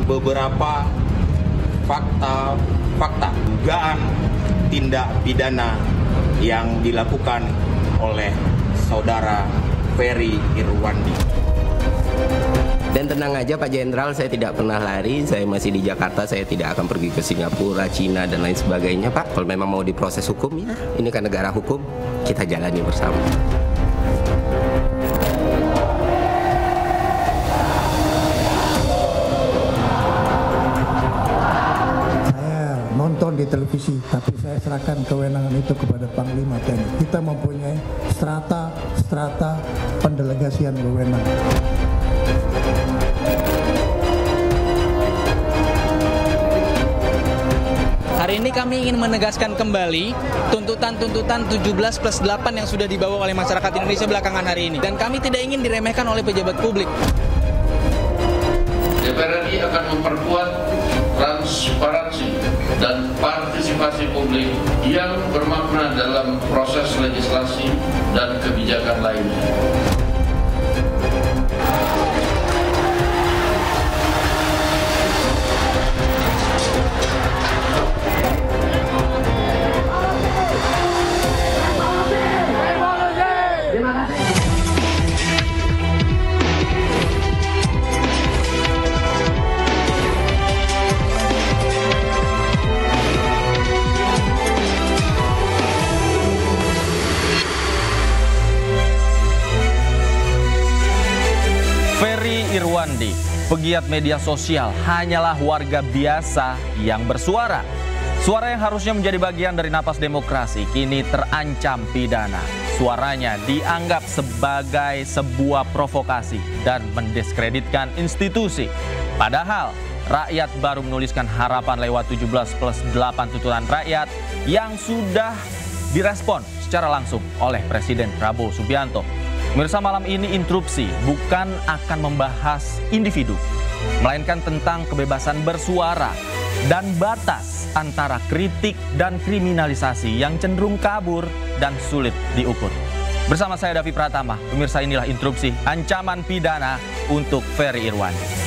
beberapa fakta dugaan tindak pidana yang dilakukan oleh saudara Ferry Irwandi. Dan tenang aja Pak Jenderal, saya tidak pernah lari, saya masih di Jakarta, saya tidak akan pergi ke Singapura, Cina, dan lain sebagainya Pak. Kalau memang mau diproses hukum ya, ini kan negara hukum, kita jalani bersama. Saya nonton di televisi, tapi saya serahkan kewenangan itu kepada Panglima TNI. Kita mempunyai strata pendelegasian wewenang. Hari ini kami ingin menegaskan kembali tuntutan-tuntutan 17+8 yang sudah dibawa oleh masyarakat Indonesia belakangan hari ini. Dan kami tidak ingin diremehkan oleh pejabat publik. DPR RI akan memperkuat transparansi dan partisipasi publik yang bermakna dalam proses legislasi dan kebijakan lainnya. Ferry Irwandi, pegiat media sosial, hanyalah warga biasa yang bersuara. Suara yang harusnya menjadi bagian dari napas demokrasi kini terancam pidana. Suaranya dianggap sebagai sebuah provokasi dan mendiskreditkan institusi. Padahal rakyat baru menuliskan harapan lewat 17+8 tuntutan rakyat yang sudah direspon secara langsung oleh Presiden Prabowo Subianto. Pemirsa, malam ini Interupsi bukan akan membahas individu, melainkan tentang kebebasan bersuara dan batas antara kritik dan kriminalisasi yang cenderung kabur dan sulit diukur. Bersama saya Davi Pratama, pemirsa, inilah Interupsi, ancaman pidana untuk Ferry Irwandi.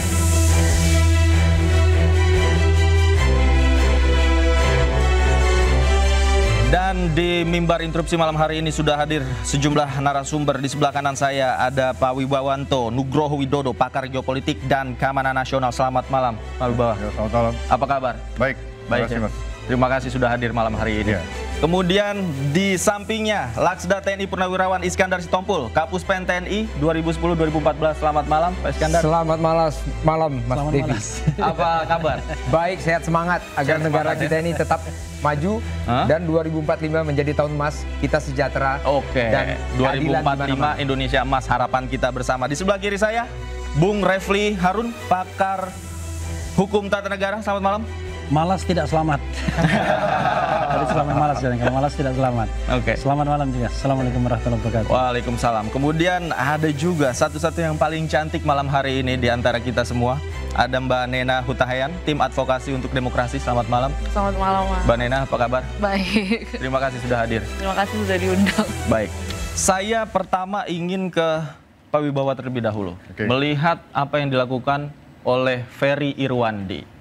Dan di mimbar Interupsi malam hari ini sudah hadir sejumlah narasumber. Di sebelah kanan saya ada Pak Wibawanto Nugroho Widodo, pakar geopolitik dan keamanan nasional. Selamat malam, Pak Wibawa. Ya, selamat malam. Apa kabar? Baik, Baik terima kasih, ya. Mas. Terima kasih sudah hadir malam hari ini. Ya. Kemudian di sampingnya Laksda TNI Purnawirawan Iskandar Sitompul, Kapus Pen TNI 2010-2014. Selamat malam, Pak Iskandar. Selamat malam, Mas Devi. Apa kabar? Baik, sehat semangat agar Sehat negara semangat, kita ini tetap maju dan 2045 menjadi tahun emas, kita sejahtera. Oke, dan keadilan di 2045 mana-mana. Indonesia Emas, harapan kita bersama. Di sebelah kiri saya, Bung Refli Harun, pakar hukum tata negara. Selamat malam. Malas tidak selamat. Tadi selamat malas, dan kalau malas tidak selamat. Oke. Selamat malam juga. Assalamualaikum warahmatullahi wabarakatuh. Waalaikumsalam. Kemudian ada juga satu-satu yang paling cantik malam hari ini di antara kita semua. Ada Mbak Nena Hutahayan, tim advokasi untuk demokrasi. Selamat malam. Selamat malam, Mas. Mbak Nena, apa kabar? Baik. Terima kasih sudah hadir. Terima kasih sudah diundang. Baik. Saya pertama ingin ke Pak Wibawa terlebih dahulu. Melihat apa yang dilakukan oleh Ferry Irwandi.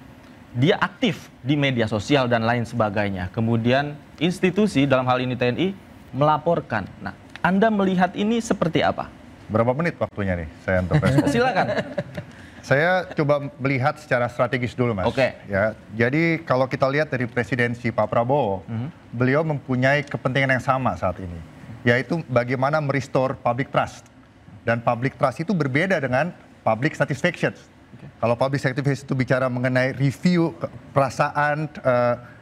Dia aktif di media sosial dan lain sebagainya. Kemudian institusi, dalam hal ini TNI, melaporkan. Nah, Anda melihat ini seperti apa? Berapa menit waktunya nih saya untuk respon? Silakan. Saya coba melihat secara strategis dulu, Mas. Oke. Ya, jadi kalau kita lihat dari presidensi Pak Prabowo, beliau mempunyai kepentingan yang sama saat ini, yaitu bagaimana merestore public trust. Dan public trust itu berbeda dengan public satisfaction. Kalau public satisfaction itu bicara mengenai review perasaan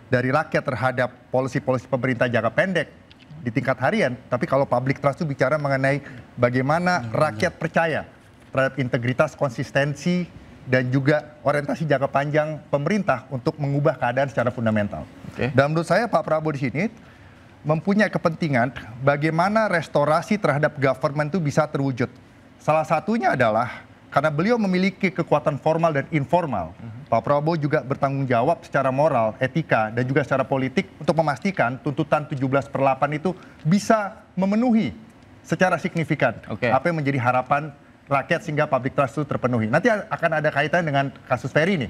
dari rakyat terhadap polisi-polisi pemerintah jangka pendek di tingkat harian, tapi kalau public trust itu bicara mengenai bagaimana rakyat percaya terhadap integritas, konsistensi, dan juga orientasi jangka panjang pemerintah untuk mengubah keadaan secara fundamental. Dan menurut saya Pak Prabowo di sini mempunyai kepentingan bagaimana restorasi terhadap government itu bisa terwujud. Salah satunya adalah karena beliau memiliki kekuatan formal dan informal, Pak Prabowo juga bertanggung jawab secara moral, etika, dan juga secara politik untuk memastikan tuntutan 17/8 itu bisa memenuhi secara signifikan apa yang menjadi harapan rakyat sehingga public trust itu terpenuhi. Nanti akan ada kaitan dengan kasus Ferry ini,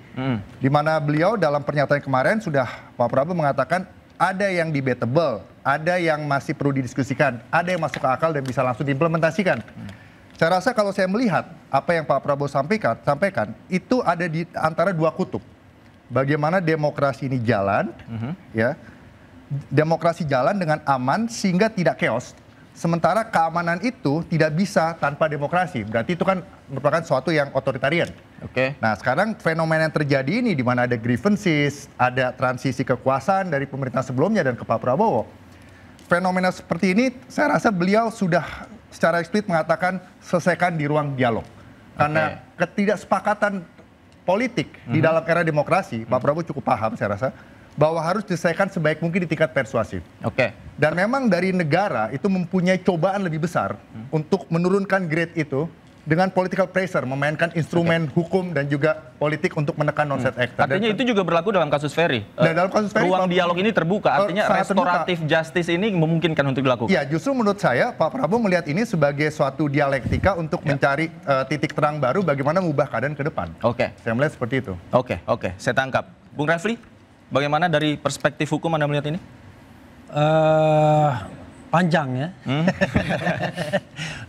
di mana beliau dalam pernyataan kemarin sudah Pak Prabowo mengatakan ada yang debatable, ada yang masih perlu didiskusikan, ada yang masuk ke akal dan bisa langsung diimplementasikan. Saya rasa kalau saya melihat apa yang Pak Prabowo sampaikan itu ada di antara dua kutub. Bagaimana demokrasi ini jalan, ya, demokrasi jalan dengan aman sehingga tidak chaos. Sementara keamanan itu tidak bisa tanpa demokrasi. Berarti itu kan merupakan suatu yang otoritarian. Nah sekarang fenomena yang terjadi ini di mana ada grievances, ada transisi kekuasaan dari pemerintah sebelumnya dan ke Pak Prabowo. Fenomena seperti ini saya rasa beliau sudah secara eksplisit mengatakan selesaikan di ruang dialog. Karena ketidaksepakatan politik di dalam era demokrasi, Pak Prabowo cukup paham saya rasa, bahwa harus diselesaikan sebaik mungkin di tingkat persuasif. Dan memang dari negara itu mempunyai cobaan lebih besar untuk menurunkan grade itu dengan political pressure, memainkan instrumen hukum dan juga politik untuk menekan non-state actor. Artinya itu juga berlaku dalam kasus Ferry. Dalam kasus Ferry, ruang dialog ini terbuka, artinya restoratif justice ini memungkinkan untuk dilakukan. Ya, justru menurut saya Pak Prabowo melihat ini sebagai suatu dialektika untuk mencari titik terang baru bagaimana mengubah keadaan ke depan. Saya melihat seperti itu. Oke, saya tangkap. Bung Refli, bagaimana dari perspektif hukum Anda melihat ini? Panjang ya.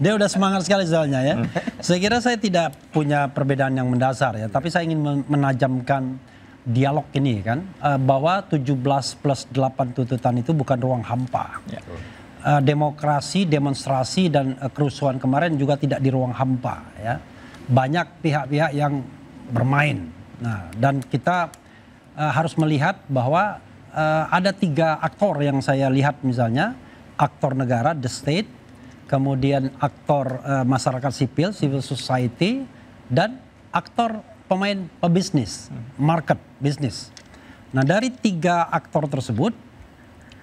Dia udah semangat sekali soalnya ya. Saya kira saya tidak punya perbedaan yang mendasar ya, tapi saya ingin menajamkan dialog ini kan, bahwa 17+8 tuntutan itu bukan ruang hampa. Demokrasi, demonstrasi dan kerusuhan kemarin juga tidak di ruang hampa ya. Banyak pihak-pihak yang bermain. Nah, dan kita harus melihat bahwa ada 3 aktor yang saya lihat, misalnya aktor negara, the state, kemudian aktor masyarakat sipil, civil society, dan aktor pemain pebisnis, market bisnis. Nah dari 3 aktor tersebut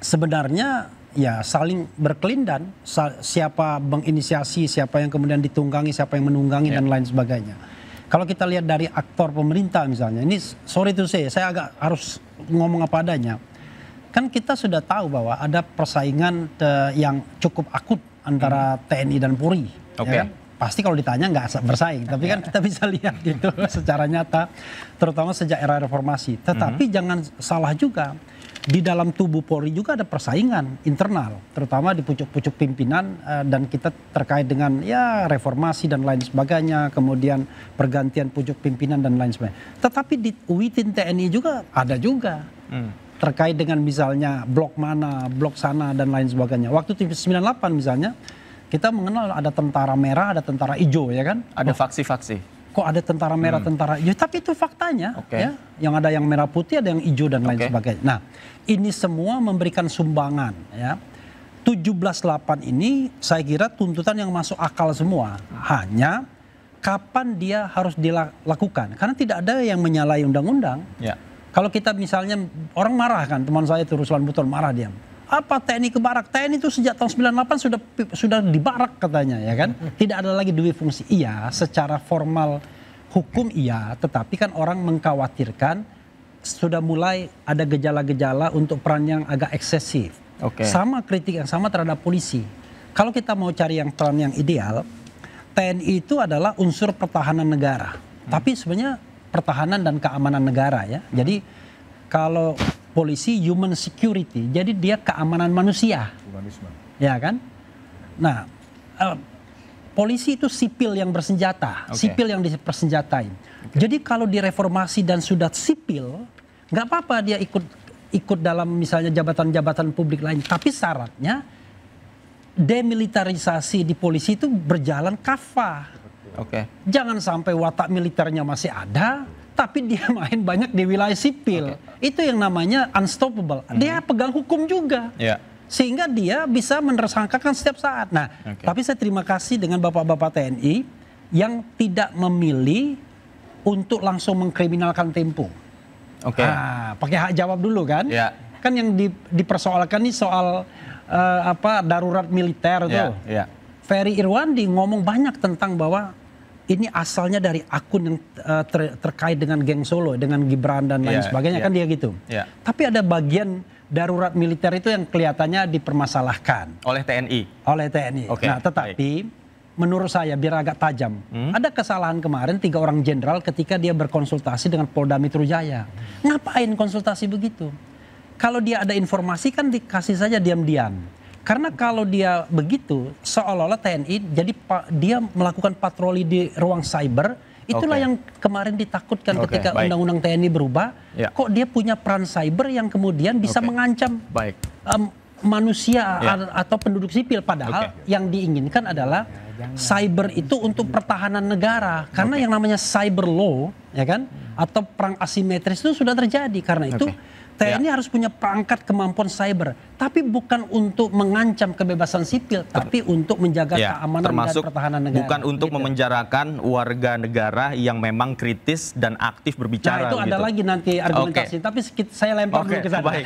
sebenarnya ya saling berkelindan, siapa menginisiasi, siapa yang kemudian ditunggangi, siapa yang menunggangi dan lain sebagainya. Kalau kita lihat dari aktor pemerintah misalnya, ini sorry to say, saya agak harus ngomong apa adanya. Kan kita sudah tahu bahwa ada persaingan yang cukup akut antara TNI dan Polri. Ya kan? Pasti kalau ditanya nggak bersaing, tapi kan kita bisa lihat gitu secara nyata, terutama sejak era reformasi. Tetapi jangan salah juga, di dalam tubuh Polri juga ada persaingan internal, terutama di pucuk-pucuk pimpinan, dan kita terkait dengan ya reformasi dan lain sebagainya, kemudian pergantian pucuk pimpinan dan lain sebagainya. Tetapi di within TNI juga ada juga. Terkait dengan misalnya blok mana, blok sana dan lain sebagainya. Waktu 98 misalnya, kita mengenal ada tentara merah, ada tentara hijau ya kan? Ada faksi-faksi. Kok ada tentara merah, tentara hijau? Tapi itu faktanya ya. Yang ada yang merah putih, ada yang hijau dan lain sebagainya. Nah, ini semua memberikan sumbangan ya. 17/8 ini saya kira tuntutan yang masuk akal semua. Hanya kapan dia harus dilakukan? Karena tidak ada yang menyalahi undang-undang. Kalau kita misalnya orang marah kan, teman saya itu Ruslan Buton marah dia. Apa TNI ke barak? TNI itu sejak tahun 98 sudah di barak katanya ya kan. Tidak ada lagi dua fungsi. Iya, secara formal hukum iya, tetapi kan orang mengkhawatirkan sudah mulai ada gejala-gejala untuk peran yang agak eksesif. Sama kritik yang sama terhadap polisi. Kalau kita mau cari yang peran yang ideal, TNI itu adalah unsur pertahanan negara. Tapi sebenarnya pertahanan dan keamanan negara ya. Jadi kalau polisi human security, jadi dia keamanan manusia. Ya kan? Nah, polisi itu sipil yang bersenjata, sipil yang dipersenjatain. Jadi kalau direformasi dan sudah sipil, nggak apa-apa dia ikut dalam misalnya jabatan-jabatan publik lain. Tapi syaratnya demilitarisasi di polisi itu berjalan kafah. Jangan sampai watak militernya masih ada, tapi dia main banyak di wilayah sipil. Itu yang namanya unstoppable. Dia pegang hukum juga. Sehingga dia bisa menersangkakan setiap saat. Nah, tapi saya terima kasih dengan bapak-bapak TNI yang tidak memilih untuk langsung mengkriminalkan Tempo. Pakai hak jawab dulu kan? Kan yang dipersoalkan ini soal darurat militer tuh. Ferry Irwandi ngomong banyak tentang bahwa ini asalnya dari akun yang terkait dengan geng Solo, dengan Gibran dan lain sebagainya, kan dia gitu. Tapi ada bagian darurat militer itu yang kelihatannya dipermasalahkan. Oleh TNI? Oleh TNI. Nah tetapi menurut saya biar agak tajam. Ada kesalahan kemarin 3 orang jenderal ketika dia berkonsultasi dengan Polda Metro Jaya. Ngapain konsultasi begitu? Kalau dia ada informasi kan dikasih saja diam-diam. Karena kalau dia begitu seolah-olah TNI jadi dia melakukan patroli di ruang cyber. Itulah yang kemarin ditakutkan ketika undang-undang TNI berubah. Kok dia punya peran cyber yang kemudian bisa mengancam manusia atau penduduk sipil. Padahal yang diinginkan adalah cyber itu untuk pertahanan negara. Karena yang namanya cyber law, ya kan, atau perang asimetris itu sudah terjadi. Karena itu TNI harus punya perangkat kemampuan cyber, tapi bukan untuk mengancam kebebasan sipil, tapi untuk menjaga keamanan dan pertahanan negara. Bukan untuk memenjarakan warga negara yang memang kritis dan aktif berbicara. Nah, itu ada lagi nanti argumentasi, tapi saya lempar dulu ke sana. Baik.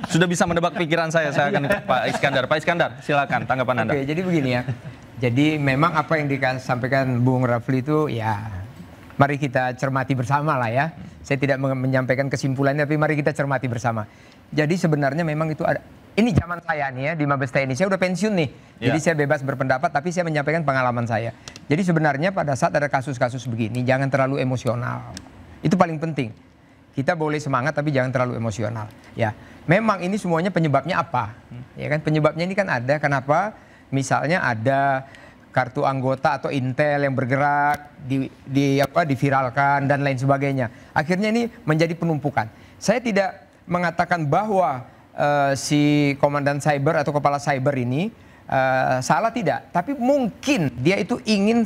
Sudah bisa menebak pikiran saya akan ke Pak Iskandar. Pak Iskandar, silakan tanggapan Anda. Oke, jadi begini ya. Jadi memang apa yang disampaikan Bung Rafli itu ya mari kita cermati bersama lah ya. Saya tidak menyampaikan kesimpulannya, tapi mari kita cermati bersama. Jadi sebenarnya memang itu ada. Ini zaman saya nih ya di Mabes TNI. Saya udah pensiun nih. Jadi saya bebas berpendapat, tapi saya menyampaikan pengalaman saya. Jadi sebenarnya pada saat ada kasus-kasus begini, jangan terlalu emosional. Itu paling penting. Kita boleh semangat, tapi jangan terlalu emosional. Ya, memang ini semuanya penyebabnya apa? Ya kan, penyebabnya ini kan ada. Kenapa? Misalnya ada kartu anggota atau intel yang bergerak diviralkan dan lain sebagainya. Akhirnya ini menjadi penumpukan. Saya tidak mengatakan bahwa si komandan cyber atau kepala cyber ini salah, tidak, tapi mungkin dia itu ingin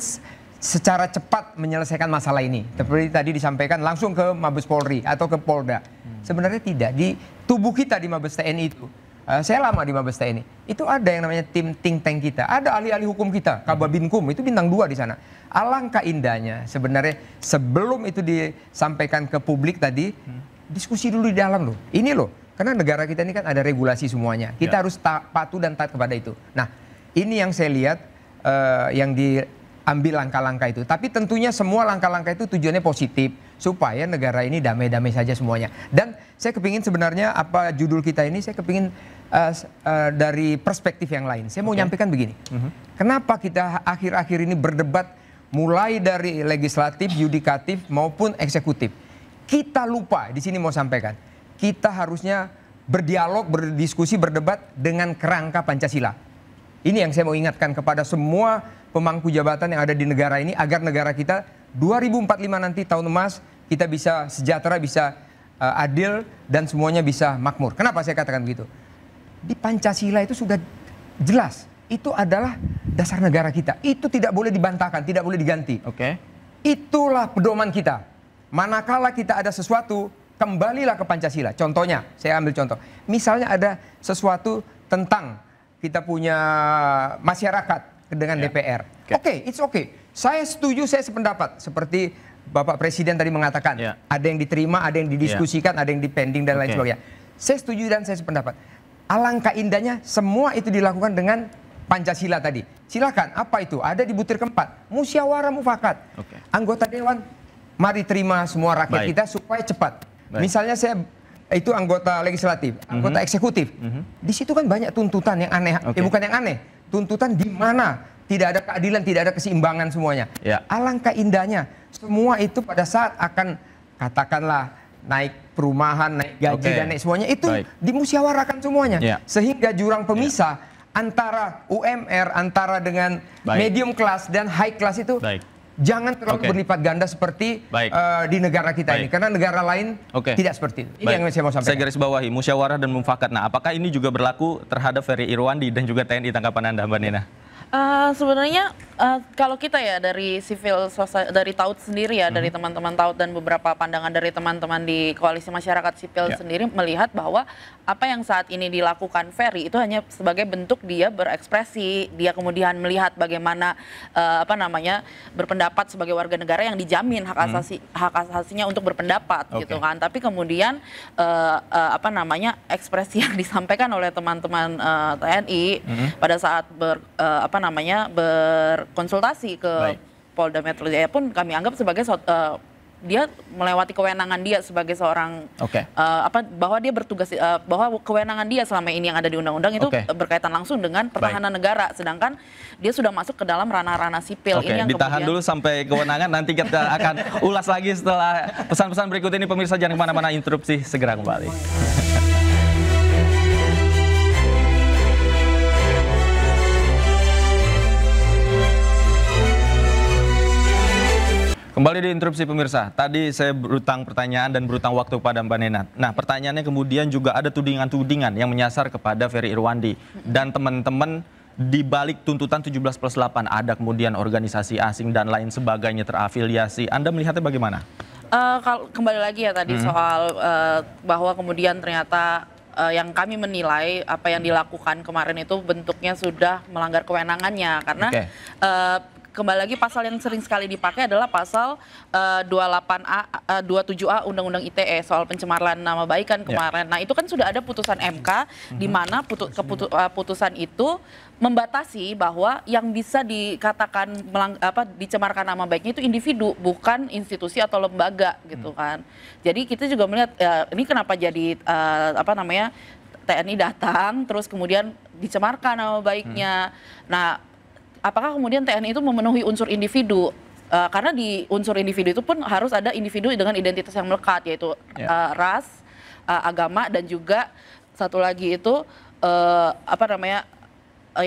secara cepat menyelesaikan masalah ini. Seperti tadi disampaikan langsung ke Mabes Polri atau ke Polda. Sebenarnya tidak. Di tubuh kita di Mabes TNI itu, saya lama di Mabes TNI, itu ada yang namanya tim think tank kita, ada ahli-ahli hukum kita, Kababinkum, itu bintang 2 di sana. Alangkah indahnya sebenarnya sebelum itu disampaikan ke publik tadi, diskusi dulu di dalam loh. Ini loh, karena negara kita ini kan ada regulasi semuanya. Kita harus patuh dan taat kepada itu. Nah, ini yang saya lihat yang diambil langkah-langkah itu. Tapi tentunya semua langkah-langkah itu tujuannya positif, supaya negara ini damai-damai saja semuanya. Dan saya kepingin sebenarnya apa judul kita ini, saya kepingin dari perspektif yang lain. Saya mau nyampaikan begini. Kenapa kita akhir-akhir ini berdebat mulai dari legislatif, yudikatif maupun eksekutif? Kita lupa, di sini mau sampaikan, kita harusnya berdialog, berdiskusi, berdebat dengan kerangka Pancasila. Ini yang saya mau ingatkan kepada semua pemangku jabatan yang ada di negara ini, agar negara kita 2045 nanti tahun emas, kita bisa sejahtera, bisa adil, dan semuanya bisa makmur. Kenapa saya katakan begitu? Di Pancasila itu sudah jelas, itu adalah dasar negara kita. Itu tidak boleh dibantahkan, tidak boleh diganti. Itulah pedoman kita. Manakala kita ada sesuatu, kembalilah ke Pancasila. Contohnya, saya ambil contoh. Misalnya ada sesuatu tentang kita punya masyarakat dengan DPR. It's okay. Saya setuju, saya sependapat. Seperti Bapak Presiden tadi mengatakan, ada yang diterima, ada yang didiskusikan, ada yang dipending dan lain sebagainya. Saya setuju dan saya sependapat. Alangkah indahnya semua itu dilakukan dengan Pancasila tadi. Silakan, apa itu? Ada di butir keempat, musyawarah mufakat. Anggota dewan, mari terima semua rakyat kita supaya cepat. Misalnya saya itu anggota legislatif, anggota eksekutif. Di situ kan banyak tuntutan yang aneh, bukan yang aneh, tuntutan di mana tidak ada keadilan, tidak ada keseimbangan semuanya. Alangkah indahnya semua itu pada saat akan katakanlah naik perumahan, naik gaji dan naik semuanya itu dimusyawarahkan semuanya. Sehingga jurang pemisah antara UMR, antara dengan medium class dan high class itu jangan terlalu berlipat ganda seperti di negara kita ini. Karena negara lain tidak seperti itu. Ini yang saya mau sampaikan. Saya garis bawahi, musyawarah dan mufakat. Nah, apakah ini juga berlaku terhadap Ferry Irwandi dan juga TNI? Tanggapan Anda, Mbak Nina? Sebenarnya kalau kita ya dari civil society, dari TAUT sendiri ya, dari teman-teman TAUT dan beberapa pandangan dari teman-teman di koalisi masyarakat sipil sendiri melihat bahwa apa yang saat ini dilakukan Ferry itu hanya sebagai bentuk dia berekspresi, dia kemudian melihat bagaimana berpendapat sebagai warga negara yang dijamin hak asasinya untuk berpendapat gitu kan. Tapi kemudian ekspresi yang disampaikan oleh teman-teman TNI pada saat berkonsultasi ke Polda Metro Jaya pun kami anggap sebagai dia melewati kewenangan dia sebagai seorang bahwa dia bertugas bahwa kewenangan dia selama ini yang ada di undang-undang itu berkaitan langsung dengan pertahanan negara, sedangkan dia sudah masuk ke dalam ranah-ranah sipil. Ini yang ditahan kemudian... dulu sampai kewenangan, nanti kita akan ulas lagi setelah pesan-pesan berikut ini. Pemirsa jangan kemana-mana, interupsi, segera kembali. Kembali di interupsi pemirsa, tadi saya berutang pertanyaan dan berutang waktu pada Mbak Nenat. Nah, pertanyaannya kemudian juga ada tudingan-tudingan yang menyasar kepada Ferry Irwandi dan teman-teman di balik tuntutan 17+8, ada kemudian organisasi asing dan lain sebagainya terafiliasi. Anda melihatnya bagaimana? Kalau kembali lagi ya tadi soal bahwa kemudian ternyata yang kami menilai apa yang dilakukan kemarin itu bentuknya sudah melanggar kewenangannya karena kembali lagi pasal yang sering sekali dipakai adalah pasal 27A Undang-Undang ITE soal pencemaran nama baik kan kemarin. Nah itu kan sudah ada putusan MK di mana putusan itu membatasi bahwa yang bisa dikatakan dicemarkan nama baiknya itu individu, bukan institusi atau lembaga gitu kan. Jadi kita juga melihat ini kenapa jadi TNI datang terus kemudian dicemarkan nama baiknya. Nah, apakah kemudian TNI itu memenuhi unsur individu? Karena di unsur individu itu pun harus ada individu dengan identitas yang melekat, yaitu ras, agama, dan juga satu lagi itu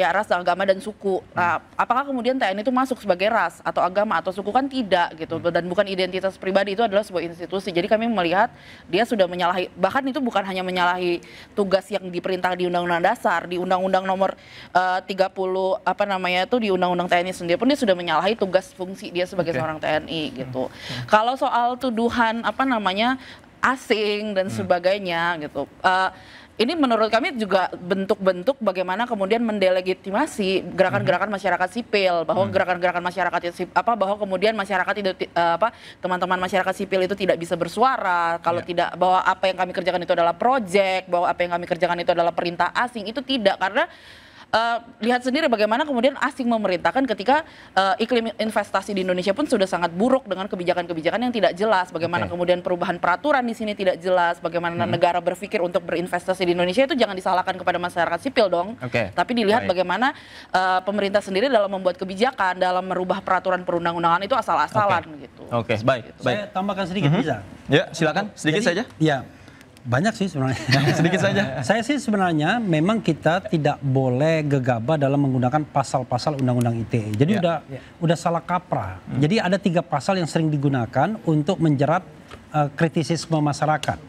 ras, agama, dan suku. Nah, apakah kemudian TNI itu masuk sebagai ras atau agama atau suku? Kan tidak gitu, dan bukan identitas pribadi, itu adalah sebuah institusi. Jadi kami melihat dia sudah menyalahi, bahkan itu bukan hanya menyalahi tugas yang diperintah di Undang-Undang Dasar, di Undang-Undang nomor 30 di Undang-Undang TNI sendiri pun dia sudah menyalahi tugas fungsi dia sebagai seorang TNI gitu. Kalau soal tuduhan asing dan sebagainya gitu. Ini menurut kami juga bentuk-bentuk bagaimana kemudian mendelegitimasi gerakan-gerakan masyarakat sipil, bahwa gerakan-gerakan masyarakat bahwa kemudian masyarakat itu teman-teman masyarakat sipil itu tidak bisa bersuara kalau tidak, bahwa apa yang kami kerjakan itu adalah proyek, bahwa apa yang kami kerjakan itu adalah perintah asing, itu tidak, karena lihat sendiri bagaimana kemudian asing memerintahkan ketika iklim investasi di Indonesia pun sudah sangat buruk dengan kebijakan-kebijakan yang tidak jelas. Bagaimana kemudian perubahan peraturan di sini tidak jelas. Bagaimana negara berpikir untuk berinvestasi di Indonesia itu jangan disalahkan kepada masyarakat sipil dong. Tapi dilihat bagaimana pemerintah sendiri dalam membuat kebijakan, dalam merubah peraturan perundang-undangan itu asal-asalan gitu. Baik. Saya tambahkan sedikit bisa? Ya, silakan. Sedikit saja. Ya. Banyak sih sebenarnya. Sedikit saja. Saya sih sebenarnya memang kita tidak boleh gegabah dalam menggunakan pasal-pasal Undang-Undang ITE. Jadi udah salah kaprah. Jadi ada 3 pasal yang sering digunakan untuk menjerat kritisisme masyarakat.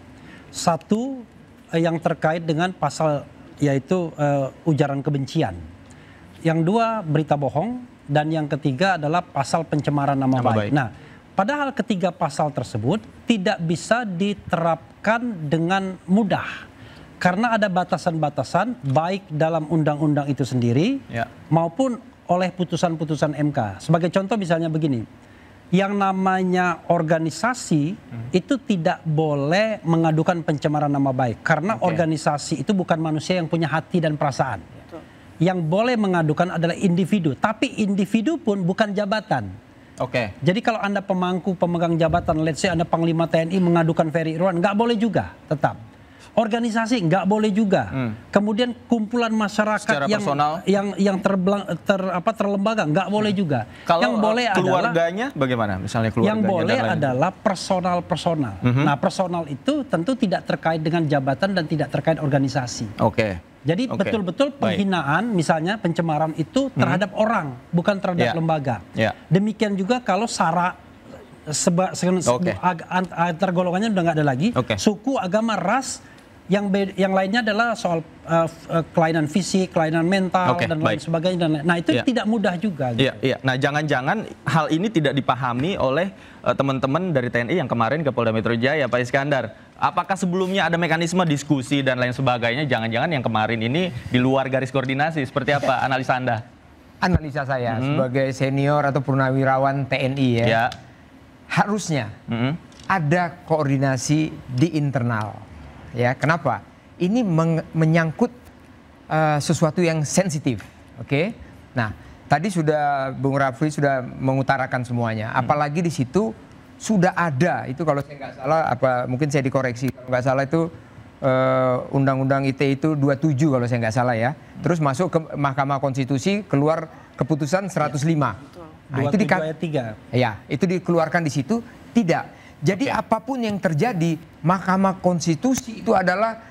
Satu yang terkait dengan pasal yaitu ujaran kebencian. Yang 2 berita bohong, dan yang ketiga adalah pasal pencemaran nama baik. Nah, padahal ketiga pasal tersebut tidak bisa diterapkan dengan mudah. Karena ada batasan-batasan baik dalam undang-undang itu sendiri maupun oleh putusan-putusan MK. Sebagai contoh misalnya begini, yang namanya organisasi itu tidak boleh mengadukan pencemaran nama baik. Karena organisasi itu bukan manusia yang punya hati dan perasaan. Yang boleh mengadukan adalah individu. Tapi individu pun bukan jabatan. Jadi kalau Anda pemegang jabatan, let's say Anda Panglima TNI mengadukan Ferry Irwandi, nggak boleh juga tetap. Organisasi nggak boleh juga. Kemudian kumpulan masyarakat yang terlembaga nggak boleh juga. Kalau yang boleh keluarganya bagaimana? Misalnya keluarganya. Yang boleh adalah personal. Nah, personal itu tentu tidak terkait dengan jabatan dan tidak terkait organisasi. Jadi betul-betul penghinaan, misalnya pencemaran itu terhadap orang, bukan terhadap lembaga. Demikian juga kalau sara antar golongannya udah nggak ada lagi. Suku, agama, ras, yang lainnya adalah soal kelainan fisik, kelainan mental, dan lain sebagainya. Nah itu tidak mudah juga. Nah jangan-jangan hal ini tidak dipahami oleh teman-teman dari TNI yang kemarin ke Polda Metro Jaya, Pak Iskandar. Apakah sebelumnya ada mekanisme diskusi dan lain sebagainya? Jangan-jangan yang kemarin ini di luar garis koordinasi. Seperti apa analisa Anda? Analisa saya sebagai senior atau purnawirawan TNI harusnya ada koordinasi di internal. Ya, kenapa? Ini menyangkut sesuatu yang sensitif. Nah, tadi sudah Bung Rafli sudah mengutarakan semuanya. Apalagi di situ sudah ada itu kalau saya nggak salah, mungkin saya dikoreksi kalau nggak salah itu Undang-Undang ITE itu 27 kalau saya nggak salah ya. Terus masuk ke Mahkamah Konstitusi, keluar keputusan 105. Nah, itu itu dikeluarkan di situ. Tidak. Jadi apapun yang terjadi, Mahkamah Konstitusi itu adalah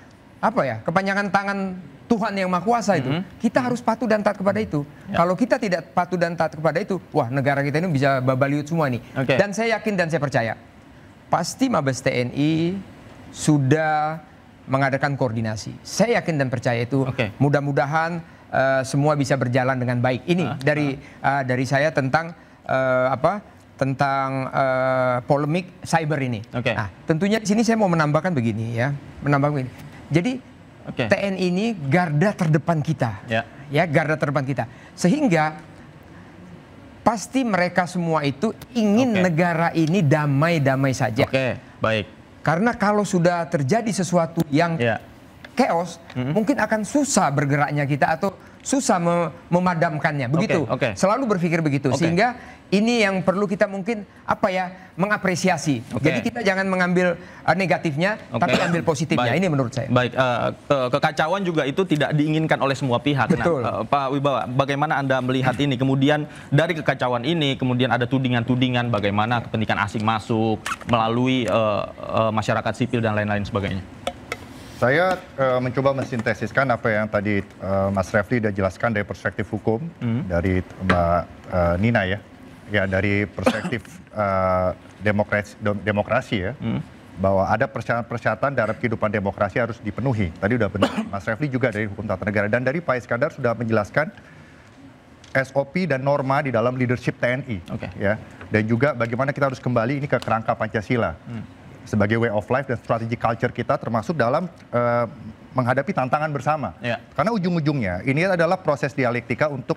kepanjangan tangan Tuhan yang Maha Kuasa itu. Kita harus patuh dan taat kepada itu. Kalau kita tidak patuh dan taat kepada itu, wah, negara kita ini bisa babaliut semua nih. Dan saya yakin dan saya percaya, pasti Mabes TNI sudah mengadakan koordinasi. Saya yakin dan percaya itu. Mudah-mudahan semua bisa berjalan dengan baik. Ini dari saya tentang polemik cyber ini. Nah, tentunya di sini saya mau menambahkan begini ya, Jadi TNI ini garda terdepan kita, garda terdepan kita. Sehingga pasti mereka semua itu ingin negara ini damai-damai saja. Baik. Karena kalau sudah terjadi sesuatu yang chaos, mungkin akan susah bergeraknya kita atau susah memadamkannya. Begitu. Selalu berpikir begitu. Sehingga ini yang perlu kita mungkin mengapresiasi. Jadi kita jangan mengambil negatifnya, tapi ambil positifnya. Ini menurut saya. Baik, kekacauan juga itu tidak diinginkan oleh semua pihak. Betul. Nah, Pak Wibawa, bagaimana Anda melihat ini? Kemudian dari kekacauan ini, kemudian ada tudingan-tudingan bagaimana kepentingan asing masuk melalui masyarakat sipil dan lain-lain sebagainya. Saya mencoba mensintesiskan apa yang tadi Mas Refli sudah jelaskan dari perspektif hukum, dari Mbak Nina ya dari perspektif demokrasi ya, bahwa ada persyaratan dalam kehidupan demokrasi harus dipenuhi. Tadi udah benar Mas Refli juga dari hukum tata negara, dan dari Pak Iskandar sudah menjelaskan SOP dan norma di dalam leadership TNI, ya, dan juga bagaimana kita harus kembali ini ke kerangka Pancasila sebagai way of life dan strategi culture kita, termasuk dalam menghadapi tantangan bersama. Karena ujung-ujungnya ini adalah proses dialektika untuk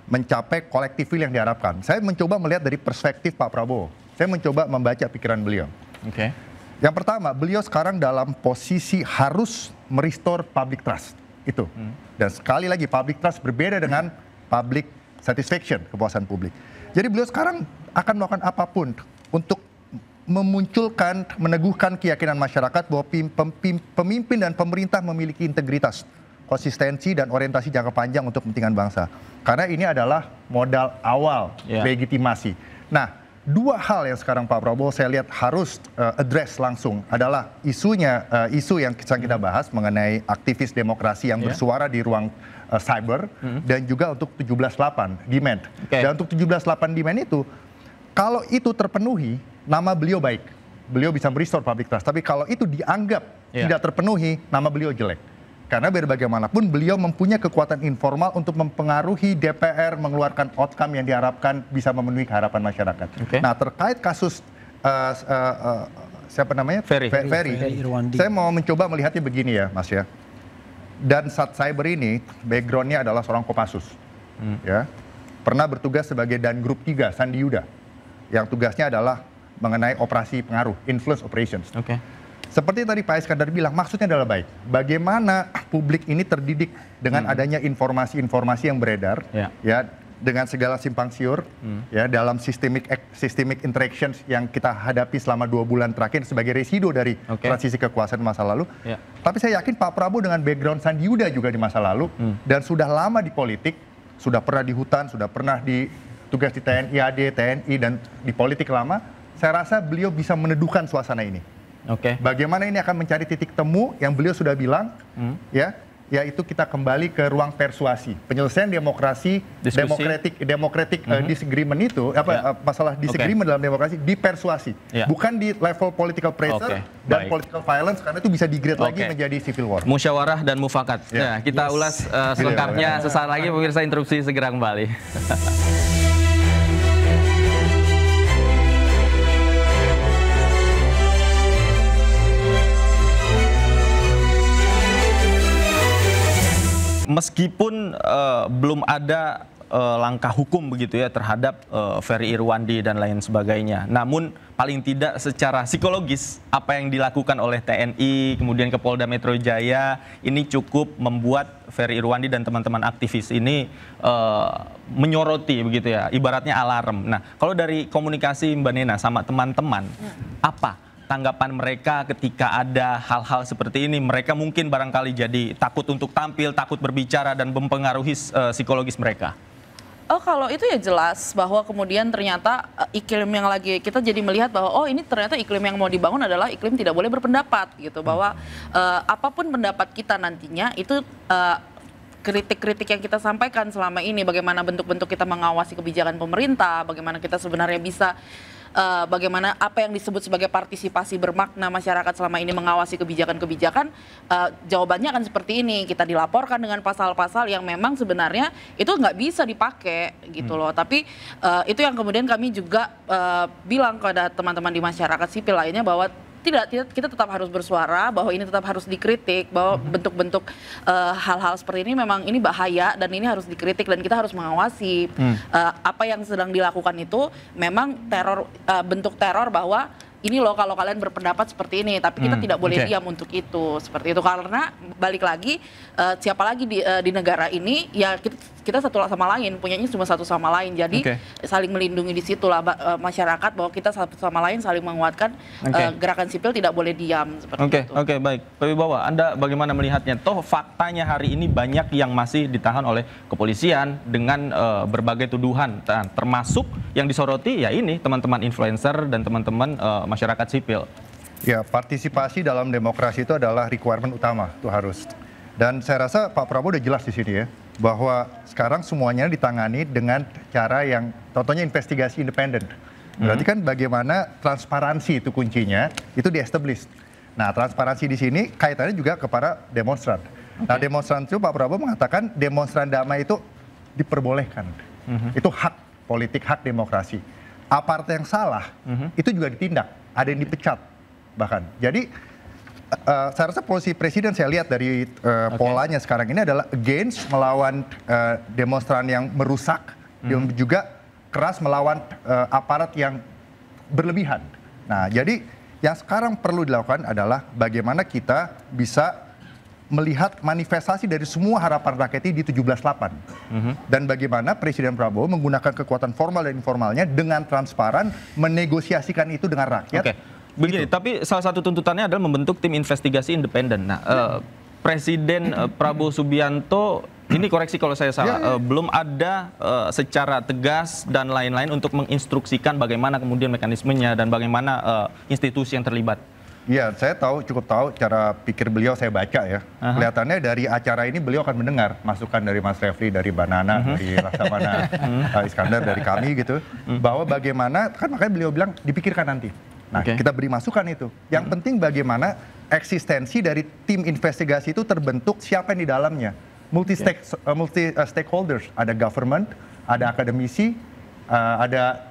mencapai collective will yang diharapkan. Saya mencoba melihat dari perspektif Pak Prabowo. Saya mencoba membaca pikiran beliau. Yang pertama, beliau sekarang dalam posisi harus merestore public trust. Itu. Dan sekali lagi, public trust berbeda dengan public satisfaction, kepuasan publik. Jadi beliau sekarang akan melakukan apapun untuk memunculkan, meneguhkan keyakinan masyarakat bahwa pemimpin dan pemerintah memiliki integritas, konsistensi dan orientasi jangka panjang untuk kepentingan bangsa. Karena ini adalah modal awal legitimasi. Nah, dua hal yang sekarang Pak Prabowo saya lihat harus address langsung adalah isu yang sedang kita bahas mengenai aktivis demokrasi yang bersuara di ruang cyber, dan juga untuk 17.8 demand. Dan untuk 17.8 demand itu, kalau itu terpenuhi, nama beliau baik. Beliau bisa merestore public trust. Tapi kalau itu dianggap tidak terpenuhi, nama beliau jelek. Karena biar bagaimanapun beliau mempunyai kekuatan informal untuk mempengaruhi DPR mengeluarkan outcome yang diharapkan bisa memenuhi harapan masyarakat. Nah, terkait kasus siapa namanya? Ferry. Saya mau mencoba melihatnya begini ya, Mas ya. Dan saat cyber ini backgroundnya adalah seorang Kopassus, ya, pernah bertugas sebagai Dangrup 3 Sandi Yuda, yang tugasnya adalah mengenai operasi pengaruh, influence operations. Seperti tadi Pak Iskandar bilang, maksudnya adalah baik. Bagaimana publik ini terdidik dengan adanya informasi-informasi yang beredar, ya, dengan segala simpang siur, ya, dalam systemic interactions yang kita hadapi selama 2 bulan terakhir sebagai residu dari transisi kekuasaan masa lalu. Tapi saya yakin Pak Prabowo dengan background Sandi Yuda juga di masa lalu, dan sudah lama di politik, sudah pernah di hutan, sudah pernah di tugas di TNI, AD, TNI, dan di politik lama, saya rasa beliau bisa meneduhkan suasana ini. Bagaimana ini akan mencari titik temu yang beliau sudah bilang, ya, yaitu kita kembali ke ruang persuasi, penyelesaian demokrasi, democratic disagreement itu, masalah disagreement dalam demokrasi dipersuasi, bukan di level political pressure dan political violence, karena itu bisa digrade lagi menjadi civil war. Musyawarah dan mufakat. Nah, kita ulas selengkapnya sesaat lagi, pemirsa. Interupsi segera kembali. Meskipun belum ada langkah hukum begitu ya terhadap Ferry Irwandi dan lain sebagainya. Namun paling tidak secara psikologis apa yang dilakukan oleh TNI kemudian ke Polda Metro Jaya ini cukup membuat Ferry Irwandi dan teman-teman aktivis ini menyoroti begitu ya, ibaratnya alarm. Nah, kalau dari komunikasi Mbak Nena sama teman-teman, apa tanggapan mereka ketika ada hal-hal seperti ini? Mereka mungkin barangkali jadi takut untuk tampil, takut berbicara dan mempengaruhi psikologis mereka. Oh, kalau itu ya jelas bahwa kemudian ternyata iklim yang lagi kita jadi melihat bahwa oh ini ternyata iklim yang mau dibangun adalah iklim tidak boleh berpendapat gitu, bahwa apapun pendapat kita nantinya itu kritik-kritik yang kita sampaikan selama ini, bagaimana bentuk-bentuk kita mengawasi kebijakan pemerintah, bagaimana kita sebenarnya bisa bagaimana apa yang disebut sebagai partisipasi bermakna masyarakat selama ini mengawasi kebijakan-kebijakan, jawabannya akan seperti ini. Kita dilaporkan dengan pasal-pasal yang memang sebenarnya itu nggak bisa dipakai gitu loh. Tapi itu yang kemudian kami juga bilang kepada teman-teman di masyarakat sipil lainnya bahwa kita tetap harus bersuara, bahwa ini tetap harus dikritik, bahwa bentuk-bentuk hal-hal seperti ini memang ini bahaya dan ini harus dikritik dan kita harus mengawasi apa yang sedang dilakukan itu memang teror, bentuk teror bahwa ini loh kalau kalian berpendapat seperti ini, tapi kita tidak boleh diam untuk itu, seperti itu. Karena balik lagi siapa lagi di negara ini ya kita satu sama lain, punyanya cuma satu sama lain, jadi saling melindungi di situlah masyarakat, bahwa kita satu sama lain saling menguatkan gerakan sipil tidak boleh diam seperti itu. Oke, baik. Pak Wibawa, Anda bagaimana melihatnya? Toh faktanya hari ini banyak yang masih ditahan oleh kepolisian dengan berbagai tuduhan, termasuk yang disoroti ya ini teman-teman influencer dan teman-teman masyarakat sipil. Ya, partisipasi dalam demokrasi itu adalah requirement utama, itu harus. Dan saya rasa Pak Prabowo udah jelas di sini ya, bahwa sekarang semuanya ditangani dengan cara yang, contohnya investigasi independen. Berarti kan bagaimana transparansi itu kuncinya, itu di-establish. Nah, transparansi di sini kaitannya juga kepada demonstran. Nah, demonstran itu Pak Prabowo mengatakan demonstran damai itu diperbolehkan. Itu hak politik, hak demokrasi. Aparat yang salah itu juga ditindak, ada yang dipecat bahkan. Jadi saya rasa posisi presiden saya lihat dari polanya sekarang ini adalah against, melawan demonstran yang merusak, dan juga keras melawan aparat yang berlebihan. Nah, jadi yang sekarang perlu dilakukan adalah bagaimana kita bisa melihat manifestasi dari semua harapan rakyat ini di 17/8. Dan bagaimana Presiden Prabowo menggunakan kekuatan formal dan informalnya dengan transparan menegosiasikan itu dengan rakyat. Begini, tapi salah satu tuntutannya adalah membentuk tim investigasi independen. Nah, Presiden Prabowo Subianto, ini koreksi kalau saya salah, belum ada secara tegas dan lain-lain untuk menginstruksikan bagaimana kemudian mekanismenya dan bagaimana institusi yang terlibat. Iya, saya cukup tahu cara pikir beliau, saya baca ya. Kelihatannya dari acara ini beliau akan mendengar masukan dari Mas Refli, dari Banana, dari Laksamana Iskandar, dari kami gitu. Bahwa bagaimana, kan makanya beliau bilang dipikirkan nanti. Nah, kita beri masukan itu. Yang penting bagaimana eksistensi dari tim investigasi itu terbentuk, siapa yang di dalamnya. Multi stakeholders, ada government, ada akademisi, ada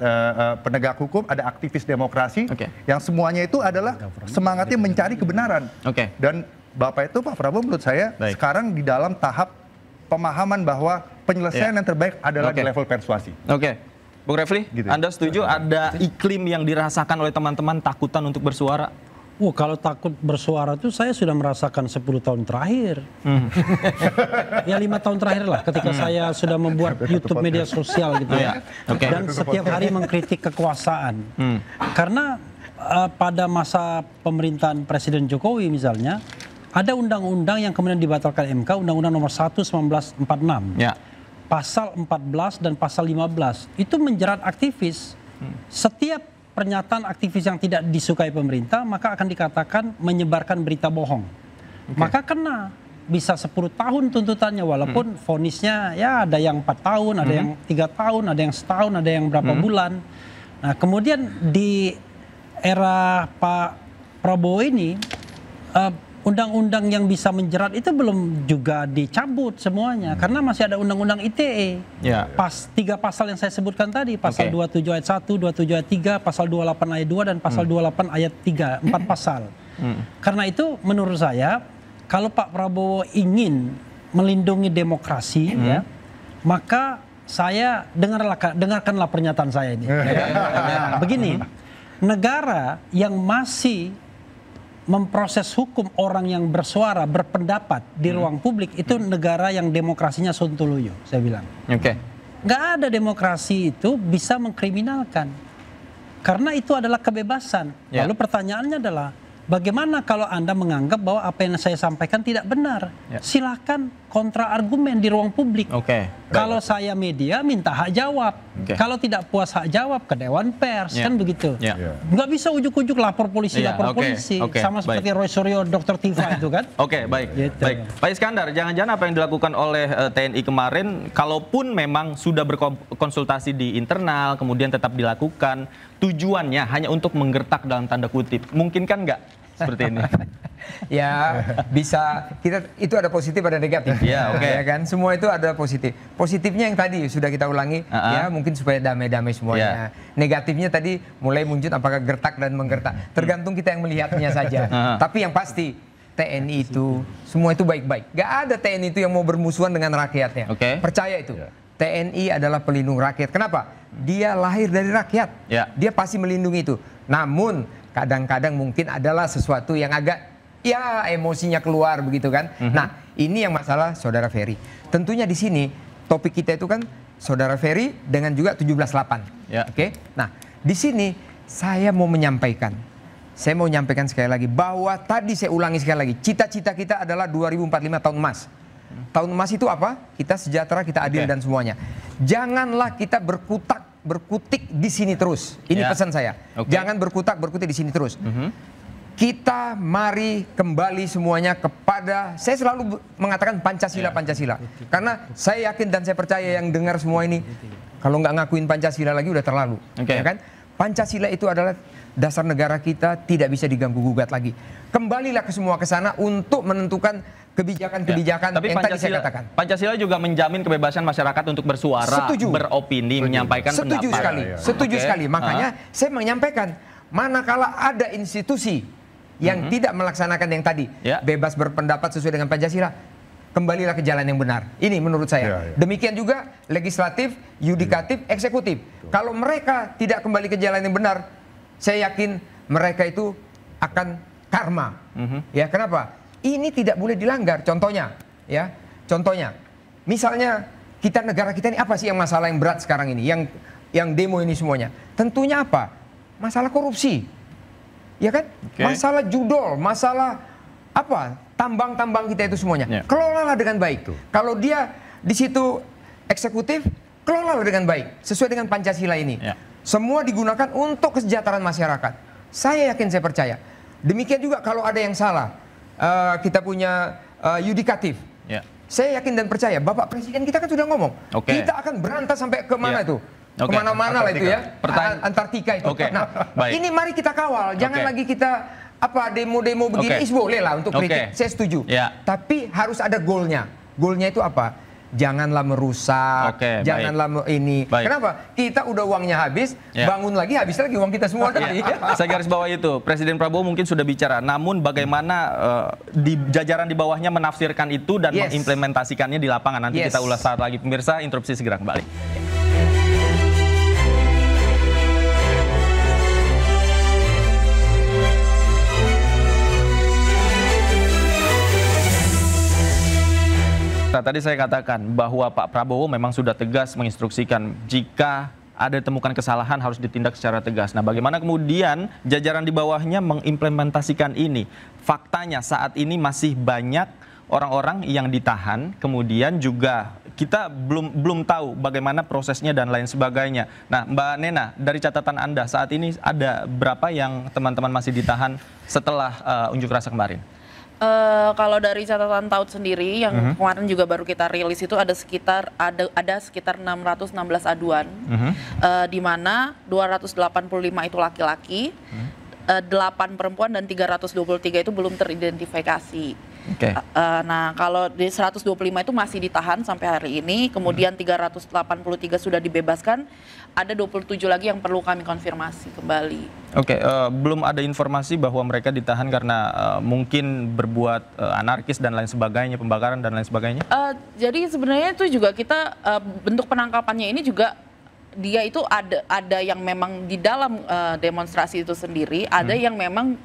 penegak hukum, ada aktivis demokrasi, yang semuanya itu adalah semangatnya mencari kebenaran. Dan Bapak itu, Pak Prabowo menurut saya sekarang di dalam tahap pemahaman bahwa penyelesaian yang terbaik adalah di level persuasi. Bung Refli, gitu. Anda setuju ada iklim yang dirasakan oleh teman-teman takutan untuk bersuara? Kalau takut bersuara itu saya sudah merasakan 10 tahun terakhir. Ya 5 tahun terakhir lah ketika saya sudah membuat YouTube media sosial gitu ya. Dan setiap hari mengkritik kekuasaan. Karena pada masa pemerintahan Presiden Jokowi misalnya, ada undang-undang yang kemudian dibatalkan MK, Undang-Undang Nomor 1 1946. Pasal 14 dan pasal 15 itu menjerat aktivis. Setiap pernyataan aktivis yang tidak disukai pemerintah maka akan dikatakan menyebarkan berita bohong. Maka kena bisa 10 tahun tuntutannya, walaupun vonisnya ya ada yang 4 tahun, ada yang 3 tahun, ada yang setahun, ada yang berapa bulan. Nah, kemudian di era Pak Prabowo ini undang-undang yang bisa menjerat itu belum juga dicabut semuanya, karena masih ada undang-undang ITE. Pas 3 pasal yang saya sebutkan tadi, pasal 27 ayat 1, 27 ayat 3, pasal 28 ayat 2 dan pasal 28 ayat 3, 4 pasal. Karena itu menurut saya kalau Pak Prabowo ingin melindungi demokrasi ya, maka saya dengarkanlah pernyataan saya ini. Begini, negara yang masih memproses hukum orang yang bersuara, berpendapat di ruang publik itu negara yang demokrasinya sontoloyo, saya bilang. Oke. Nggak ada demokrasi itu bisa mengkriminalkan. Karena itu adalah kebebasan. Lalu pertanyaannya adalah, bagaimana kalau Anda menganggap bahwa apa yang saya sampaikan tidak benar? Silakan kontra argumen di ruang publik. Kalau saya media minta hak jawab. Kalau tidak puas hak jawab ke Dewan Pers, kan begitu. Nggak bisa ujuk-ujuk lapor polisi, sama seperti Roy Suryo, Dr. Tifa itu kan. Baik. Baik. Pak Iskandar, jangan-jangan apa yang dilakukan oleh TNI kemarin, kalaupun memang sudah berkonsultasi di internal, kemudian tetap dilakukan, tujuannya hanya untuk menggertak dalam tanda kutip. Mungkin kan nggak seperti ini? Ya bisa, itu ada positif ada negatif. Ya kan, semua itu ada positif. Positifnya yang tadi sudah kita ulangi, ya mungkin supaya damai-damai semuanya. Negatifnya tadi mulai muncul apakah gertak dan menggertak. Tergantung kita yang melihatnya saja. Tapi yang pasti TNI itu semua itu baik-baik. Gak ada TNI itu yang mau bermusuhan dengan rakyatnya. Percaya itu. TNI adalah pelindung rakyat. Kenapa? Dia lahir dari rakyat. Dia pasti melindungi itu. Namun kadang-kadang mungkin adalah sesuatu yang agak emosinya keluar begitu kan. Nah, ini yang masalah Saudara Ferry. Tentunya di sini topik kita itu kan Saudara Ferry dengan juga 17.8. Nah, di sini saya mau menyampaikan sekali lagi bahwa tadi saya ulangi sekali lagi, cita-cita kita adalah 2045 tahun emas. Tahun emas itu apa? Kita sejahtera, kita adil dan semuanya. Janganlah kita berkutik di sini terus. Ini pesan saya. Jangan berkutik di sini terus. Kita mari kembali semuanya kepada, saya selalu mengatakan Pancasila. Karena saya yakin dan saya percaya yang dengar semua ini, kalau nggak ngakuin Pancasila lagi udah terlalu. Ya kan? Pancasila itu adalah dasar negara kita, tidak bisa diganggu-gugat lagi. Kembalilah ke semua ke sana untuk menentukan kebijakan-kebijakan yang tadi saya katakan. Pancasila juga menjamin kebebasan masyarakat untuk bersuara, beropini, menyampaikan pendapat. Setuju sekali. Makanya saya menyampaikan, manakala ada institusi yang tidak melaksanakan yang tadi, bebas berpendapat sesuai dengan Pancasila, kembalilah ke jalan yang benar. Ini menurut saya. Demikian juga legislatif, yudikatif, eksekutif. Kalau mereka tidak kembali ke jalan yang benar, saya yakin mereka itu akan karma. Ya, kenapa? Ini tidak boleh dilanggar. Contohnya, misalnya negara kita ini apa sih yang masalah yang berat sekarang ini, yang demo ini semuanya? Tentunya apa? Masalah korupsi, ya kan? Masalah judol, masalah apa? Tambang-tambang kita itu semuanya. Kelolalah dengan baik. Kalau dia di situ eksekutif, kelolalah dengan baik, sesuai dengan Pancasila ini. Semua digunakan untuk kesejahteraan masyarakat. Saya yakin, saya percaya. Demikian juga kalau ada yang salah. Kita punya yudikatif. Saya yakin dan percaya, Bapak Presiden kita kan sudah ngomong, kita akan berantas sampai kemana itu, kemana-mana lah itu ya, Antartika itu. Nah, ini mari kita kawal, jangan lagi kita demo-demo begini, boleh lah untuk kritik, saya setuju. Tapi harus ada goalnya. Goalnya itu apa? Janganlah merusak, janganlah ini. Kenapa? Kita udah uangnya habis, bangun lagi, habis lagi uang kita semua. Saya garis bawah itu, Presiden Prabowo mungkin sudah bicara, namun bagaimana di jajaran di bawahnya menafsirkan itu dan mengimplementasikannya di lapangan. Nanti kita ulas saat lagi. Pemirsa, interupsi segera kembali. Tadi saya katakan bahwa Pak Prabowo memang sudah tegas menginstruksikan jika ada ditemukan kesalahan harus ditindak secara tegas. Nah, bagaimana kemudian jajaran di bawahnya mengimplementasikan ini? Faktanya saat ini masih banyak orang-orang yang ditahan, kemudian juga kita belum tahu bagaimana prosesnya dan lain sebagainya. Nah, Mbak Nena, dari catatan Anda saat ini ada berapa yang teman-teman masih ditahan setelah unjuk rasa kemarin? Kalau dari catatan Taut sendiri yang kemarin juga baru kita rilis itu ada sekitar 616 aduan, di mana 285 itu laki-laki, 8 perempuan dan 323 itu belum teridentifikasi. Oke. Nah, kalau di 125 itu masih ditahan sampai hari ini, kemudian 383 sudah dibebaskan, ada 27 lagi yang perlu kami konfirmasi kembali. Oke, belum ada informasi bahwa mereka ditahan karena mungkin berbuat anarkis dan lain sebagainya, pembakaran dan lain sebagainya? Jadi sebenarnya itu juga kita bentuk penangkapannya ini juga dia itu ada yang memang di dalam demonstrasi itu sendiri, ada yang memang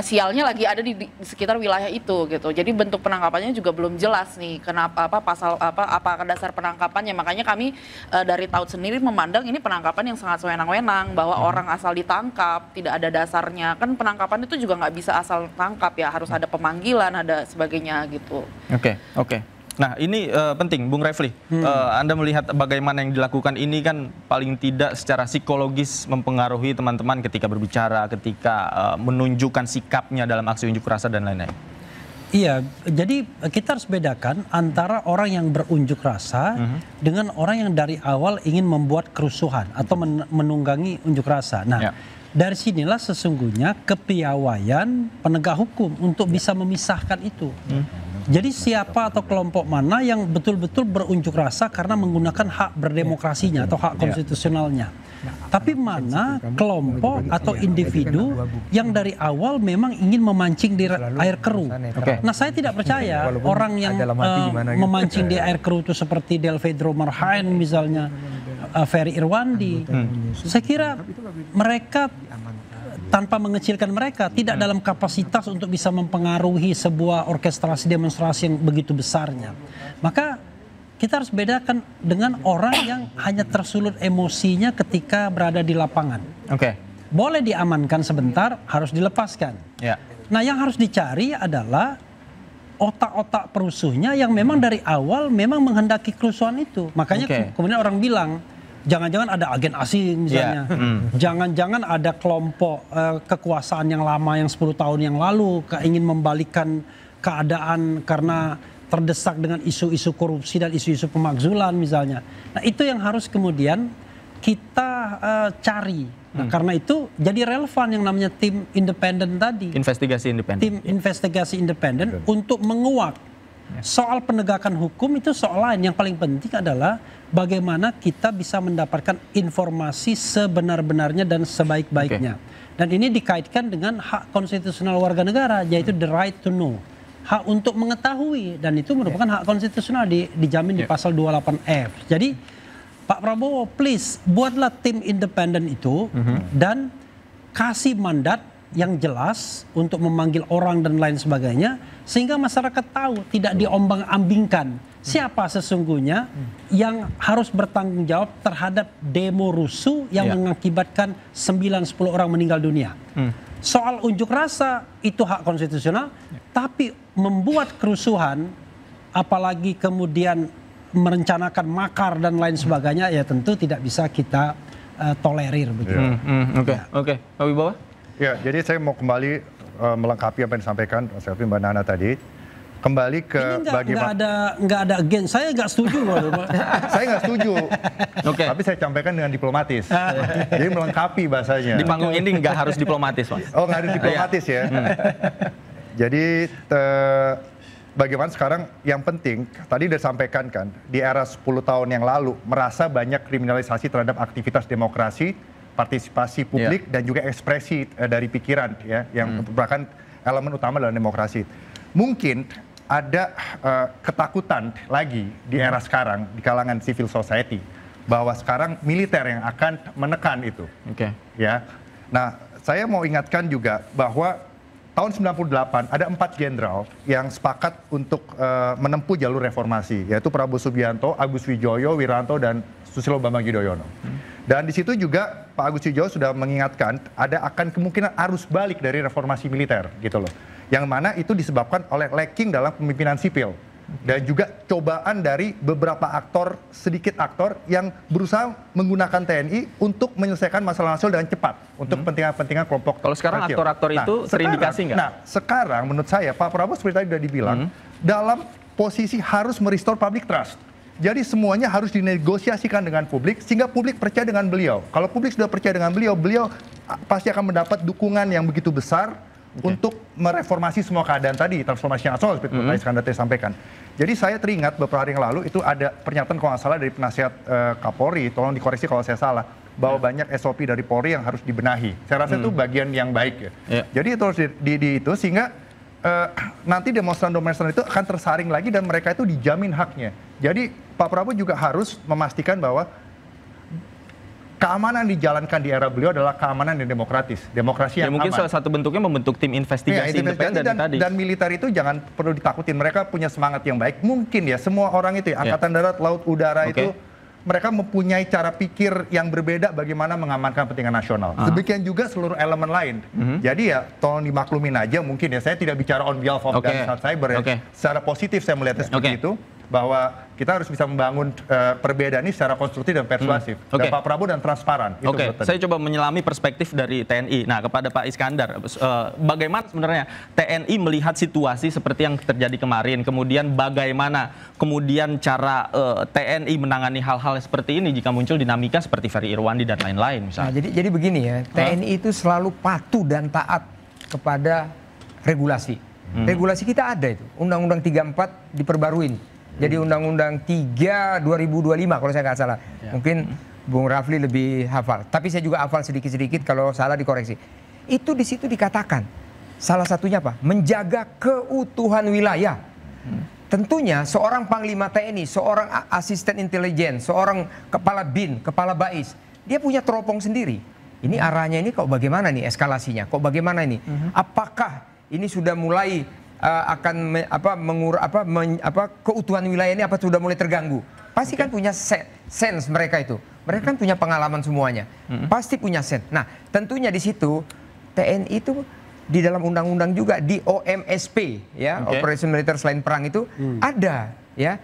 sialnya lagi ada di sekitar wilayah itu gitu. Jadi bentuk penangkapannya juga belum jelas nih. Kenapa pasal apa dasar penangkapannya. Makanya kami dari TAUD sendiri memandang ini penangkapan yang sangat sewenang-wenang, bahwa orang asal ditangkap tidak ada dasarnya. Kan penangkapan itu juga nggak bisa asal tangkap ya, harus ada pemanggilan, ada sebagainya gitu. Oke. Nah ini penting, Bung Refli. Anda melihat bagaimana yang dilakukan ini kan paling tidak secara psikologis mempengaruhi teman-teman ketika berbicara, ketika menunjukkan sikapnya dalam aksi unjuk rasa dan lain-lain. Iya, jadi kita harus bedakan antara orang yang berunjuk rasa dengan orang yang dari awal ingin membuat kerusuhan atau menunggangi unjuk rasa. Nah, dari sinilah sesungguhnya kepiawaian penegak hukum untuk bisa memisahkan itu. Jadi siapa atau kelompok mana yang betul-betul berunjuk rasa karena menggunakan hak berdemokrasinya atau hak konstitusionalnya. Tapi mana kelompok atau individu yang dari awal memang ingin memancing di air keruh. Nah, saya tidak percaya orang yang memancing di air keruh itu seperti Delvedro Marhaen misalnya, Ferry Irwandi. Saya kira mereka tanpa mengecilkan mereka, tidak dalam kapasitas untuk bisa mempengaruhi sebuah orkestrasi demonstrasi yang begitu besarnya. Maka kita harus bedakan dengan orang yang hanya tersulut emosinya ketika berada di lapangan. Boleh diamankan sebentar, harus dilepaskan. Nah, yang harus dicari adalah otak-otak perusuhnya yang memang dari awal memang menghendaki kerusuhan itu. Makanya kemudian orang bilang, jangan-jangan ada agen asing misalnya. Jangan-jangan ada kelompok kekuasaan yang lama yang 10 tahun yang lalu ingin membalikkan keadaan karena terdesak dengan isu-isu korupsi dan isu-isu pemakzulan misalnya. Nah, itu yang harus kemudian kita cari. Nah, karena itu jadi relevan yang namanya tim independen tadi. Investigasi independen. Tim investigasi independen untuk menguak. Soal penegakan hukum itu soal lain. Yang paling penting adalah bagaimana kita bisa mendapatkan informasi sebenar-benarnya dan sebaik-baiknya. Dan ini dikaitkan dengan hak konstitusional warga negara, yaitu the right to know. Hak untuk mengetahui, dan itu merupakan hak konstitusional dijamin di pasal 28F. Jadi Pak Prabowo, please buatlah tim independen itu dan kasih mandat yang jelas untuk memanggil orang dan lain sebagainya, sehingga masyarakat tahu, tidak diombang-ambingkan siapa sesungguhnya yang harus bertanggung jawab terhadap demo rusuh yang mengakibatkan 9-10 orang meninggal dunia. Soal unjuk rasa itu hak konstitusional, tapi membuat kerusuhan, apalagi kemudian merencanakan makar dan lain sebagainya, ya tentu tidak bisa kita tolerir begitu. Oke, Pak Wibawa? Ya, jadi saya mau kembali melengkapi apa yang disampaikan Mas Elvin, Mbak Nana tadi. Kembali ke bagaimana. Nggak ada agen. Saya nggak setuju. Saya nggak setuju. Tapi saya sampaikan dengan diplomatis. Jadi melengkapi bahasanya. Di panggung ini nggak harus diplomatis, Mas. Oh, nggak harus diplomatis ya. Jadi bagaimana sekarang yang penting, tadi sudah disampaikan kan, di era 10 tahun yang lalu merasa banyak kriminalisasi terhadap aktivitas demokrasi, partisipasi publik dan juga ekspresi dari pikiran ya, yang merupakan elemen utama dalam demokrasi. Mungkin ada ketakutan lagi di era sekarang di kalangan civil society bahwa sekarang militer yang akan menekan itu. Ya. Nah, saya mau ingatkan juga bahwa tahun 98 ada 4 jenderal yang sepakat untuk menempuh jalur reformasi, yaitu Prabowo Subianto, Agus Wijoyo, Wiranto, dan Susilo Bambang Yudhoyono. Dan di situ juga Pak Agus Wijoyo sudah mengingatkan ada akan kemungkinan arus balik dari reformasi militer gitu loh. Yang mana itu disebabkan oleh lacking dalam pemimpinan sipil. Dan juga cobaan dari beberapa aktor, sedikit aktor yang berusaha menggunakan TNI untuk menyelesaikan masalah-masalah dengan cepat. Untuk kepentingan-kepentingan kelompok. Kalau sekarang aktor-aktor itu terindikasi nggak? Nah, sekarang menurut saya Pak Prabowo seperti tadi sudah dibilang, dalam posisi harus merestore public trust. Jadi semuanya harus dinegosiasikan dengan publik sehingga publik percaya dengan beliau. Kalau publik sudah percaya dengan beliau, beliau pasti akan mendapat dukungan yang begitu besar untuk mereformasi semua keadaan tadi, transformasi nasional seperti Pak Iskandar tadi sampaikan. Jadi saya teringat beberapa hari yang lalu itu ada pernyataan kalau nggak salah dari penasihat Kapolri, tolong dikoreksi kalau saya salah, bahwa banyak SOP dari Polri yang harus dibenahi. Saya rasa itu bagian yang baik ya. Jadi itu harus itu sehingga nanti demonstran-demonstran itu akan tersaring lagi dan mereka itu dijamin haknya. Jadi Pak Prabowo juga harus memastikan bahwa keamanan dijalankan di era beliau adalah keamanan yang demokratis, demokrasi yang mungkin aman. Salah satu bentuknya membentuk tim investigasi independen tadi. Dan militer itu jangan perlu ditakutin, mereka punya semangat yang baik. Mungkin ya semua orang itu, angkatan darat, laut, udara itu mereka mempunyai cara pikir yang berbeda bagaimana mengamankan kepentingan nasional. Demikian juga seluruh elemen lain. Jadi ya tolong dimaklumin aja mungkin ya, saya tidak bicara on behalf of Afghanistan Cyber ya. Secara positif saya melihatnya seperti itu, bahwa kita harus bisa membangun perbedaan ini secara konstruktif dan persuasif. Dan Pak Prabowo dan transparan. Saya coba menyelami perspektif dari TNI. Nah, kepada Pak Iskandar, bagaimana sebenarnya TNI melihat situasi seperti yang terjadi kemarin, kemudian bagaimana kemudian cara TNI menangani hal-hal seperti ini jika muncul dinamika seperti Ferry Irwandi dan lain-lain misalnya. Nah, jadi begini ya, TNI itu selalu patuh dan taat kepada regulasi. Regulasi kita ada itu, Undang-Undang 34 diperbaruin. Jadi Undang-Undang 3 2025 kalau saya nggak salah. Mungkin Bung Rafli lebih hafal. Tapi saya juga hafal sedikit-sedikit, kalau salah dikoreksi. Itu di situ dikatakan. Salah satunya apa? Menjaga keutuhan wilayah. Tentunya seorang Panglima TNI, seorang asisten intelijen, seorang kepala BIN, kepala BAIS, dia punya teropong sendiri. Ini arahnya ini kok bagaimana nih eskalasinya? Kok bagaimana ini? Apakah ini sudah mulai akan keutuhan wilayah ini apa sudah mulai terganggu? Pasti kan punya sense mereka itu. Mereka kan punya pengalaman semuanya. Pasti punya sense. Nah, tentunya di situ TNI itu di dalam undang-undang juga di OMSP ya, Operasi Militer Selain Perang itu ada ya.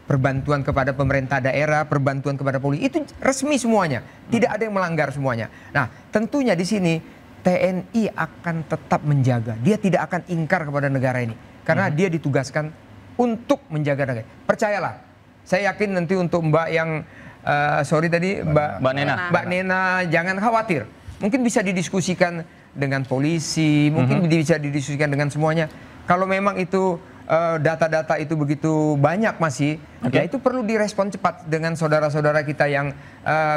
Perbantuan kepada pemerintah daerah, perbantuan kepada polisi itu resmi semuanya. Tidak ada yang melanggar semuanya. Nah, tentunya di sini TNI akan tetap menjaga. Dia tidak akan ingkar kepada negara ini. Karena dia ditugaskan untuk menjaga negara. Percayalah, saya yakin nanti untuk Mbak yang, Mbak Nena, jangan khawatir. Mungkin bisa didiskusikan dengan polisi, mungkin bisa didiskusikan dengan semuanya. Kalau memang itu data-data itu begitu banyak masih, ya itu perlu direspon cepat dengan saudara-saudara kita yang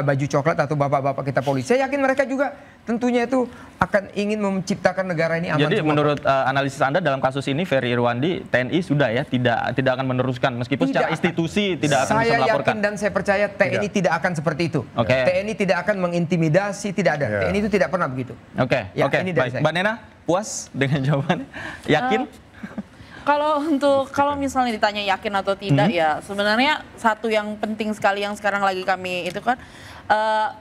baju coklat atau bapak-bapak kita polisi. Saya yakin mereka juga tentunya itu akan ingin menciptakan negara ini aman. Jadi menurut analisis Anda dalam kasus ini Ferry Irwandi, TNI sudah ya tidak akan meneruskan meskipun secara institusi tidak akan bisa melaporkan. Saya yakin dan saya percaya TNI tidak akan seperti itu. TNI tidak akan mengintimidasi, tidak ada. TNI itu tidak pernah begitu. Oke, baik. Mbak Nena, puas dengan jawabannya? Yakin? Kalau misalnya ditanya yakin atau tidak, ya sebenarnya satu yang penting sekali yang sekarang lagi kami itu kan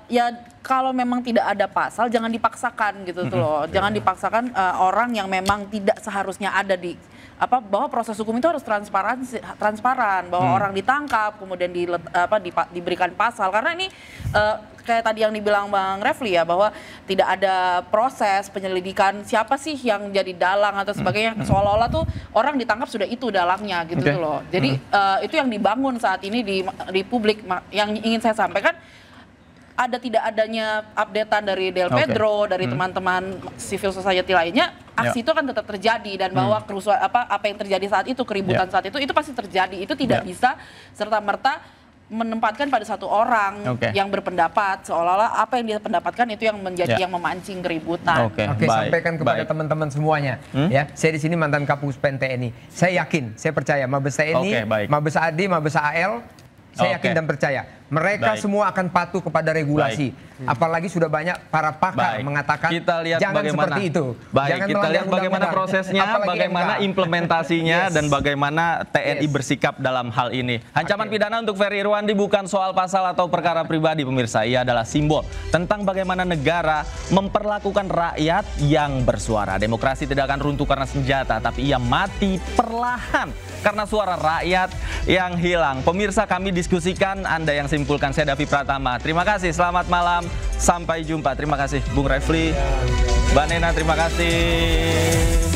ya kalau memang tidak ada pasal jangan dipaksakan gitu tuh loh. Jangan dipaksakan orang yang memang tidak seharusnya ada di bahwa proses hukum itu harus transparan, bahwa orang ditangkap kemudian diberikan pasal, karena ini kayak tadi yang dibilang Bang Refli ya, bahwa tidak ada proses penyelidikan siapa sih yang jadi dalang atau sebagainya, seolah-olah tuh orang ditangkap sudah itu dalangnya gitu tuh loh. Jadi itu yang dibangun saat ini di publik. Yang ingin saya sampaikan, ada tidak adanya updatean dari Del Pedro, dari teman-teman civil society lainnya, aksi itu akan tetap terjadi, dan bahwa kerusuhan apa yang terjadi saat itu, keributan saat itu pasti terjadi. Itu tidak bisa serta-merta menempatkan pada satu orang yang berpendapat seolah-olah apa yang dia pendapatkan itu yang menjadi yang memancing keributan. Sampaikan kepada teman-teman semuanya. Ya, saya di sini mantan Kapuspen TNI. Saya yakin, saya percaya Mabes TNI, Mabes AD, Mabes AL, saya yakin dan percaya mereka semua akan patuh kepada regulasi. Apalagi sudah banyak para pakar mengatakan jangan seperti itu. Kita lihat bagaimana prosesnya, bagaimana implementasinya, dan bagaimana TNI bersikap dalam hal ini. Ancaman pidana untuk Ferry Irwandi bukan soal pasal atau perkara pribadi, pemirsa. Ia adalah simbol tentang bagaimana negara memperlakukan rakyat yang bersuara. Demokrasi tidak akan runtuh karena senjata, tapi ia mati perlahan karena suara rakyat yang hilang. Pemirsa, kami diskusikan, Anda yang simpulkan. Saya Davi Pratama. Terima kasih, selamat malam. Sampai jumpa. Terima kasih Bung Refli, Mbak Nena, terima kasih.